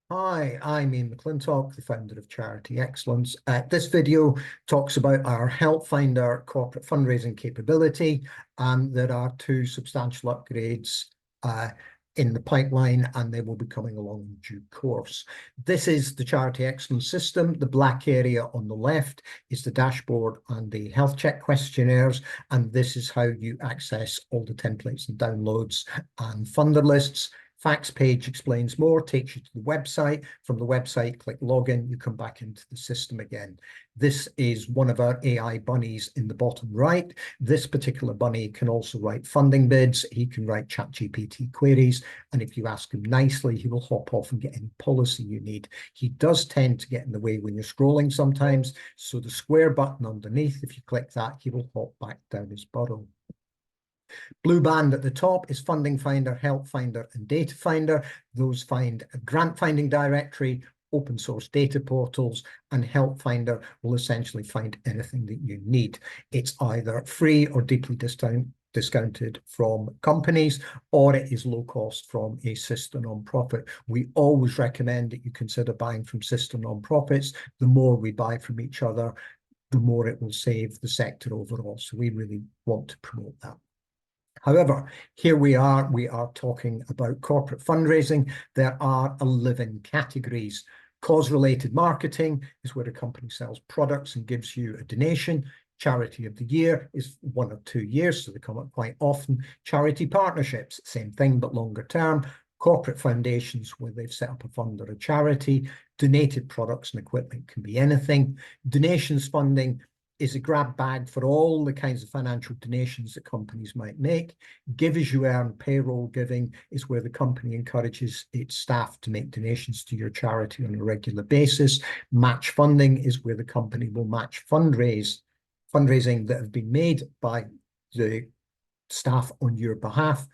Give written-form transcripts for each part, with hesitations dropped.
Hi, I'm Ian McClintock, the founder of Charity Excellence. This video talks about our Help Finder corporate fundraising capability. There are two substantial upgrades in the pipeline, and they will be coming along in due course. This is the Charity Excellence system. The black area on the left is the dashboard and the health check questionnaires, and this is how you access all the templates and downloads and funder lists. Facts page explains more, takes you to the website. From the website, click login, you come back into the system again. This is one of our AI bunnies in the bottom right. This particular bunny can also write funding bids. He can write ChatGPT queries. And if you ask him nicely, he will hop off and get any policy you need. He does tend to get in the way when you're scrolling sometimes. So the square button underneath, if you click that, he will hop back down his burrow. Blue band at the top is Funding Finder, Help Finder, and Data Finder. Those find a grant finding directory, open source data portals, and Help Finder will essentially find anything that you need. It's either free or deeply discounted from companies, or it is low cost from a sister non-profit. We always recommend that you consider buying from sister non-profits. The more we buy from each other, the more it will save the sector overall. So we really want to promote that. However, here we are talking about corporate fundraising. There are 11 categories. Cause-related marketing is where a company sells products and gives you a donation. Charity of the year is 1 or 2 years, so they come up quite often. Charity partnerships, same thing, but longer term. Corporate foundations, where they've set up a fund or a charity. Donated products and equipment can be anything. Donations funding is a grab bag for all the kinds of financial donations that companies might make. Give as you earn, payroll giving, is where the company encourages its staff to make donations to your charity on a regular basis. Match funding is where the company will match fundraising that have been made by the staff on your behalf.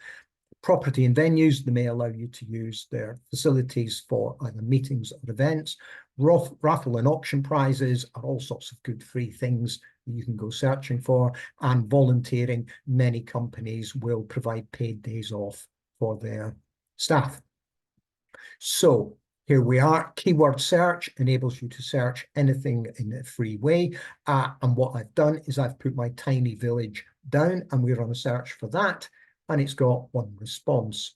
Property and venues, they may allow you to use their facilities for either meetings or events. Raffle and auction prizes are all sorts of good free things that you can go searching for. And volunteering, many companies will provide paid days off for their staff. So here we are. Keyword search enables you to search anything in a free way. And what I've done is I've put my tiny village down, and we're on a search for that. And it's got one response.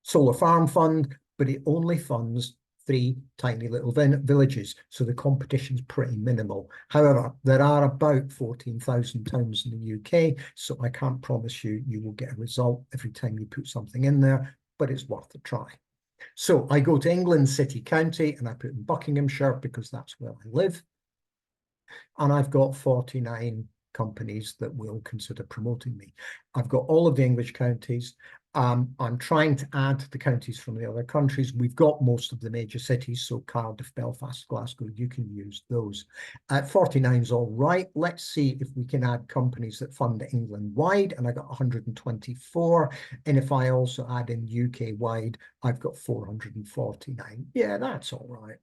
Solar Farm Fund, but it only funds 3 tiny little villages, so the competition's pretty minimal. However, there are about 14,000 towns in the UK, so I can't promise you will get a result every time you put something in there, but it's worth a try. So I go to England City County, and I put in Buckinghamshire because that's where I live. And I've got 49 companies that will consider promoting me. I've got all of the English counties. I'm trying to add the counties from the other countries. We've got most of the major cities, so Cardiff, Belfast, Glasgow, you can use those. 49 is all right. Let's see if we can add companies that fund England-wide, and I got 124. And if I also add in UK-wide, I've got 449. Yeah, that's all right.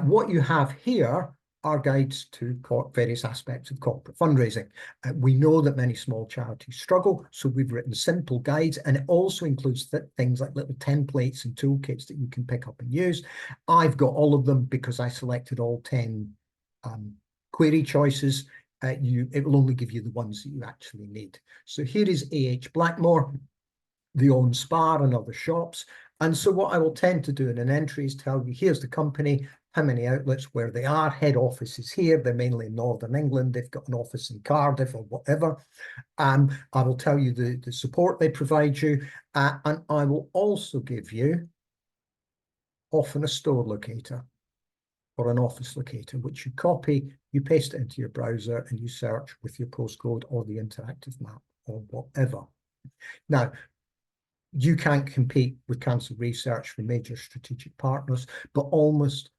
What you have here are guides to various aspects of corporate fundraising. We know that many small charities struggle, so we've written simple guides, and it also includes things like little templates and toolkits that you can pick up and use. I've got all of them because I selected all 10 query choices. It will only give you the ones that you actually need. So here is A.H. Blackmore. They own Spar and other shops. And so what I will tend to do in an entry is tell you, here's the company, how many outlets, where they are. Head office is here. They're mainly in Northern England. They've got an office in Cardiff or whatever. I will tell you the support they provide you. And I will also give you often a store locator or an office locator, which you copy, you paste it into your browser, and you search with your postcode or the interactive map or whatever. Now, you can't compete with cancer research from major strategic partners, but almost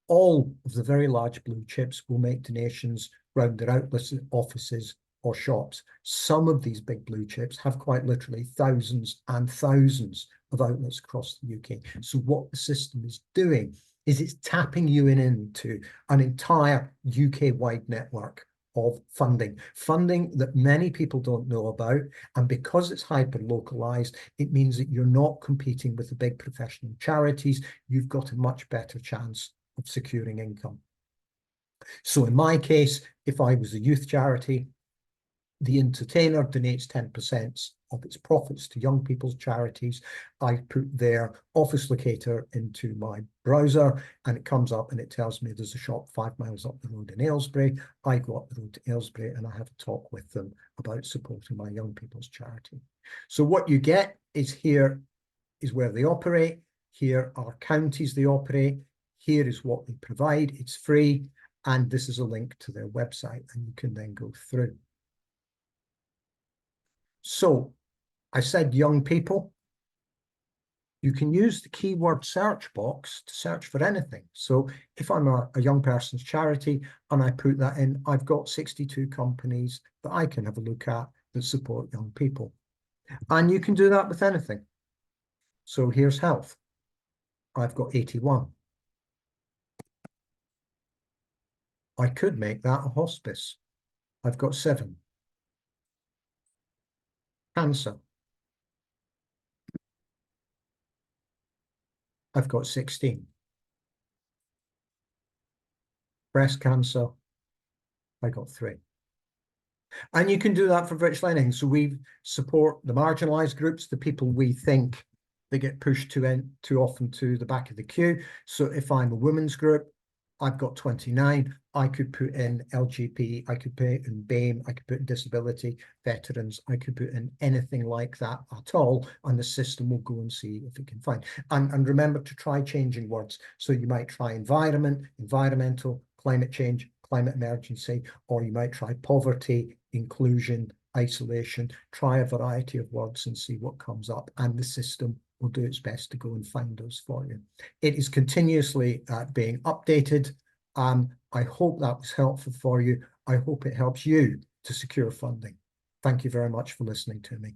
all of the very large blue chips will make donations around their outlets, offices, or shops. Some of these big blue chips have quite literally thousands and thousands of outlets across the UK. So what the system is doing is it's tapping you into an entire UK-wide network of funding, funding that many people don't know about. And because it's hyper-localized, it means that you're not competing with the big professional charities. You've got a much better chance of securing income. So in my case, if I was a youth charity, the entertainer donates 10% of its profits to young people's charities. I put their office locator into my browser and it comes up and it tells me there's a shop 5 miles up the road in Aylesbury. I go up the road to Aylesbury and I have a talk with them about supporting my young people's charity. So what you get is here is where they operate. Here are counties they operate. Here is what they provide. It's free. And this is a link to their website and you can then go through. So I said young people. You can use the keyword search box to search for anything. So if I'm a young person's charity and I put that in, I've got 62 companies that I can have a look at that support young people. And you can do that with anything. So here's health. I've got 81. I could make that a hospice. I've got 7. Cancer. I've got 16. Breast cancer. I got 3. And you can do that for virtually anything. So we support the marginalized groups, the people we think they get pushed too often to the back of the queue. So if I'm a women's group, I've got 29. I could put in LGBT, I could put in BAME, I could put in disability, veterans, I could put in anything like that at all, and the system will go and see if it can find. And remember to try changing words. So you might try environment, environmental, climate change, climate emergency, or you might try poverty, inclusion, isolation. Try a variety of words and see what comes up, and the system will do its best to go and find those for you. It is continuously being updated. I hope that was helpful for you. I hope it helps you to secure funding. Thank you very much for listening to me.